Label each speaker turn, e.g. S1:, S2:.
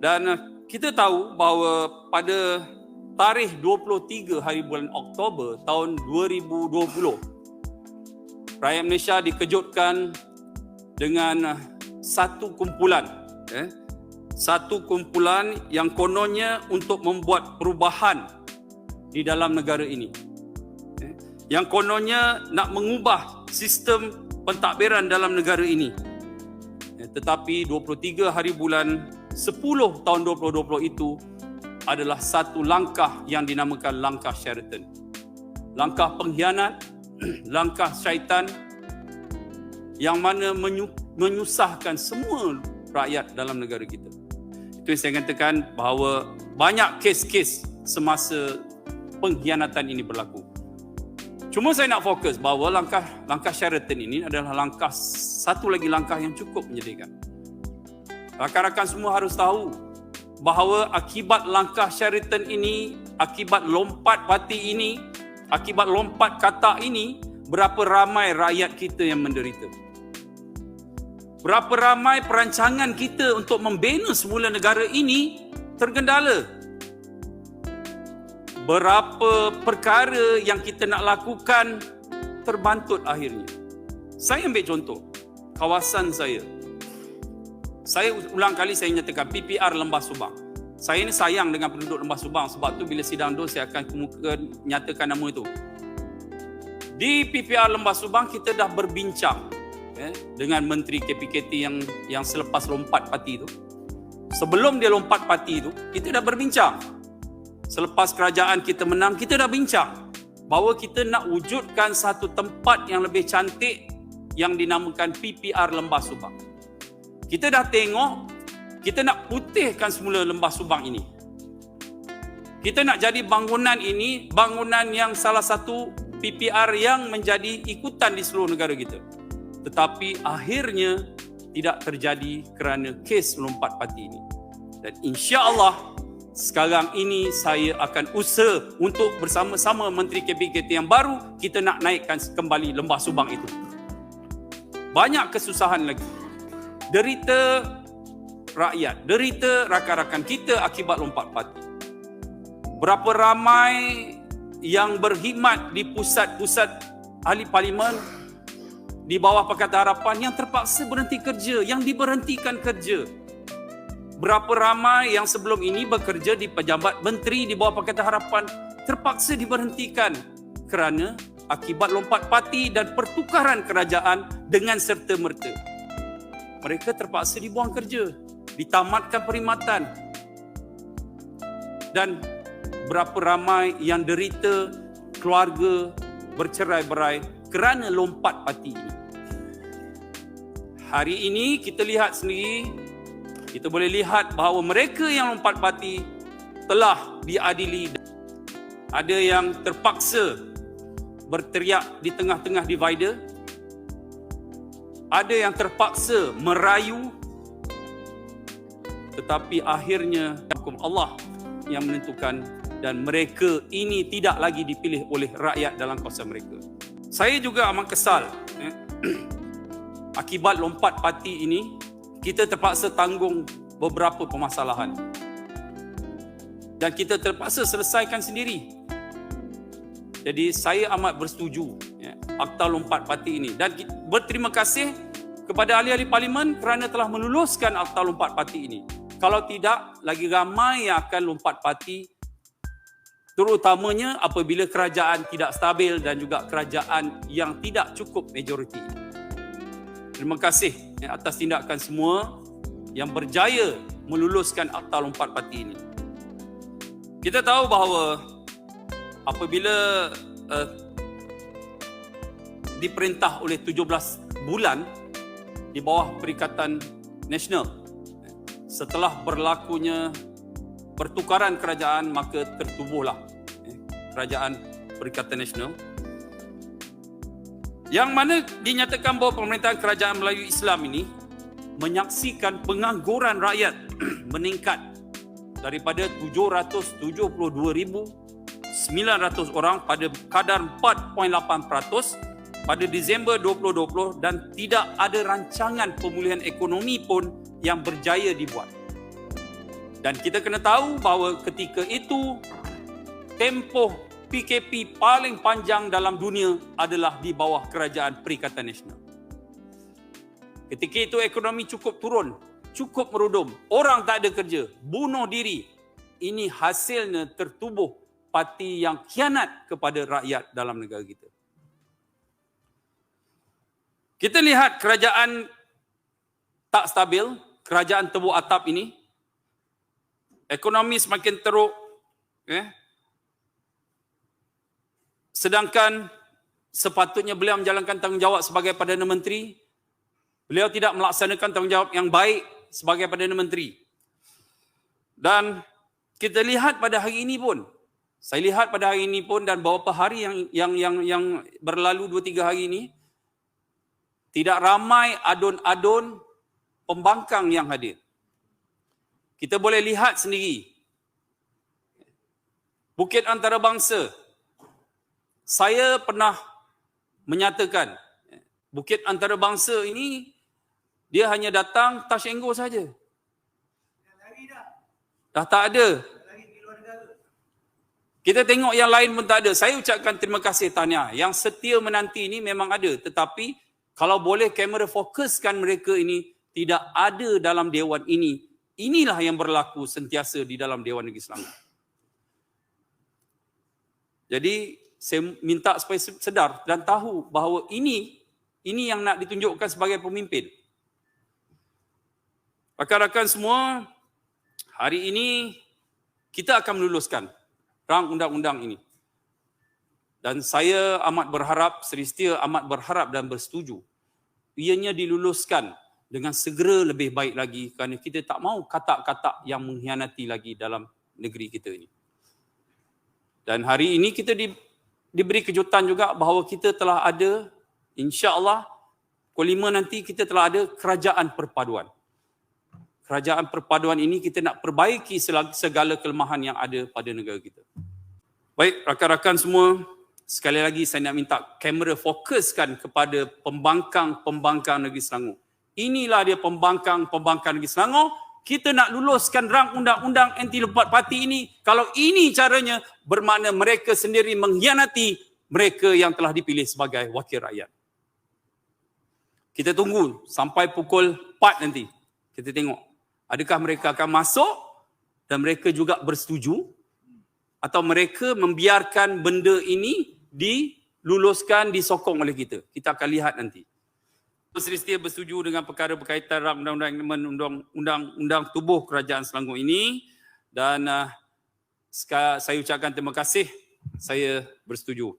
S1: Dan kita tahu bahawa pada tarikh 23 hari bulan Oktober tahun 2020, rakyat Malaysia dikejutkan dengan satu kumpulan yang kononnya untuk membuat perubahan di dalam negara ini, yang kononnya nak mengubah sistem pentadbiran dalam negara ini. Tetapi 23 hari bulan 10 tahun 2020 itu adalah satu langkah yang dinamakan langkah Sheraton. Langkah pengkhianat, langkah syaitan yang mana menyusahkan semua rakyat dalam negara kita. Itu yang saya katakan bahawa banyak kes-kes semasa pengkhianatan ini berlaku. Cuma saya nak fokus bahawa langkah Sheraton ini adalah satu lagi langkah yang cukup menyedihkan. Rakan-rakan semua harus tahu bahawa akibat langkah Sheraton ini, akibat lompat parti ini, akibat lompat kata ini, berapa ramai rakyat kita yang menderita. Berapa ramai perancangan kita untuk membina semula negara ini tergendala. Berapa perkara yang kita nak lakukan terbantut akhirnya. Saya ambil contoh kawasan saya. Saya ulang kali saya nyatakan PPR Lembah Subang. Saya ni sayang dengan penduduk Lembah Subang, sebab tu bila sidang DUS saya akan nyatakan nama itu. Di PPR Lembah Subang kita dah berbincang dengan Menteri KPKT yang selepas lompat parti itu. Sebelum dia lompat parti itu, kita dah berbincang. Selepas kerajaan kita menang, kita dah bincang bahawa kita nak wujudkan satu tempat yang lebih cantik yang dinamakan PPR Lembah Subang. Kita dah tengok, kita nak putihkan semula Lembah Subang ini. Kita nak jadi bangunan ini, bangunan yang salah satu PPR yang menjadi ikutan di seluruh negara kita. Tetapi akhirnya tidak terjadi kerana kes lompat parti ini. Dan insya-Allah sekarang ini saya akan usaha untuk bersama-sama Menteri KPKT yang baru, kita nak naikkan kembali Lembah Subang itu. Banyak kesusahan lagi. Derita rakyat, derita rakan-rakan kita akibat lompat parti. Berapa ramai yang berkhidmat di pusat-pusat ahli parlimen di bawah Pakatan Harapan yang terpaksa berhenti kerja, yang diberhentikan kerja. Berapa ramai yang sebelum ini bekerja di pejabat menteri di bawah Pakatan Harapan terpaksa diberhentikan kerana akibat lompat parti dan pertukaran kerajaan dengan serta-merta. Mereka terpaksa dibuang kerja, ditamatkan perkhidmatan. Dan berapa ramai yang derita keluarga bercerai-berai kerana lompat parti ini. Hari ini kita lihat sendiri, kita boleh lihat bahawa mereka yang lompat parti telah diadili. Ada yang terpaksa berteriak di tengah-tengah divider. Ada yang terpaksa merayu. Tetapi akhirnya hukum Allah yang menentukan dan mereka ini tidak lagi dipilih oleh rakyat dalam kawasan mereka. Saya juga amat kesal. Akibat lompat parti ini, kita terpaksa tanggung beberapa permasalahan. Dan kita terpaksa selesaikan sendiri. Jadi saya amat bersetuju akta lompat parti ini. Dan berterima kasih kepada ahli-ahli parlimen kerana telah meluluskan akta lompat parti ini. Kalau tidak, lagi ramai yang akan lompat parti, terutamanya apabila kerajaan tidak stabil dan juga kerajaan yang tidak cukup majoriti. Terima kasih atas tindakan semua yang berjaya meluluskan akta lompat parti ini. Kita tahu bahawa apabila diperintah oleh 17 bulan di bawah Perikatan Nasional, setelah berlakunya pertukaran kerajaan, maka tertubuhlah Kerajaan Perikatan Nasional, yang mana dinyatakan bahawa pemerintahan kerajaan Melayu Islam ini menyaksikan pengangguran rakyat meningkat daripada 772,900 orang pada kadar 4.8% pada Disember 2020 dan tidak ada rancangan pemulihan ekonomi pun yang berjaya dibuat. Dan kita kena tahu bahawa ketika itu tempoh PKP paling panjang dalam dunia adalah di bawah Kerajaan Perikatan Nasional. Ketika itu ekonomi cukup turun, cukup merudum, orang tak ada kerja, bunuh diri. Ini hasilnya tertubuh parti yang khianat kepada rakyat dalam negara kita. Kita lihat kerajaan tak stabil, kerajaan tebuk atap ini, ekonomi semakin teruk, sedangkan sepatutnya beliau menjalankan tanggungjawab sebagai Perdana Menteri, beliau tidak melaksanakan tanggungjawab yang baik sebagai Perdana Menteri. Dan kita lihat pada hari ini pun, saya lihat pada hari ini pun dan beberapa hari yang berlalu 2-3 hari ini, tidak ramai adun-adun pembangkang yang hadir. Kita boleh lihat sendiri. Bukit Antarabangsa, saya pernah menyatakan, Bukit Antarabangsa ini, dia hanya datang touch and go saja. Dah tak ada. Kita tengok yang lain pun tak ada. Saya ucapkan terima kasih tahniah. Yang setia menanti ini memang ada. Tetapi kalau boleh kamera fokuskan mereka ini tidak ada dalam Dewan ini. Inilah yang berlaku sentiasa di dalam Dewan Negeri Selangor. Jadi saya minta supaya sedar dan tahu bahawa ini yang nak ditunjukkan sebagai pemimpin. Rakan-rakan semua, hari ini kita akan meluluskan rang undang-undang ini. Dan saya amat berharap, Seri Setia amat berharap dan bersetuju ianya diluluskan dengan segera lebih baik lagi kerana kita tak mahu katak-katak yang mengkhianati lagi dalam negeri kita ini. Dan hari ini kita diberi kejutan juga bahawa kita telah ada, insya-Allah pukul 5 nanti kita telah ada kerajaan perpaduan. Kerajaan perpaduan ini kita nak perbaiki segala kelemahan yang ada pada negara kita. Baik, rakan-rakan semua, sekali lagi saya nak minta kamera fokuskan kepada pembangkang negeri Selangor. Inilah dia pembangkang negeri Selangor. Kita nak luluskan rang undang-undang anti lompat parti ini. Kalau ini caranya, bermakna mereka sendiri mengkhianati mereka yang telah dipilih sebagai wakil rakyat. Kita tunggu sampai pukul 4 nanti. Kita tengok. Adakah mereka akan masuk dan mereka juga bersetuju? Atau mereka membiarkan benda ini diluluskan, disokong oleh kita. Kita akan lihat nanti. Seri Setia bersetuju dengan perkara berkaitan rang undang-undang tubuh Kerajaan Selangor ini dan saya ucapkan terima kasih, saya bersetuju.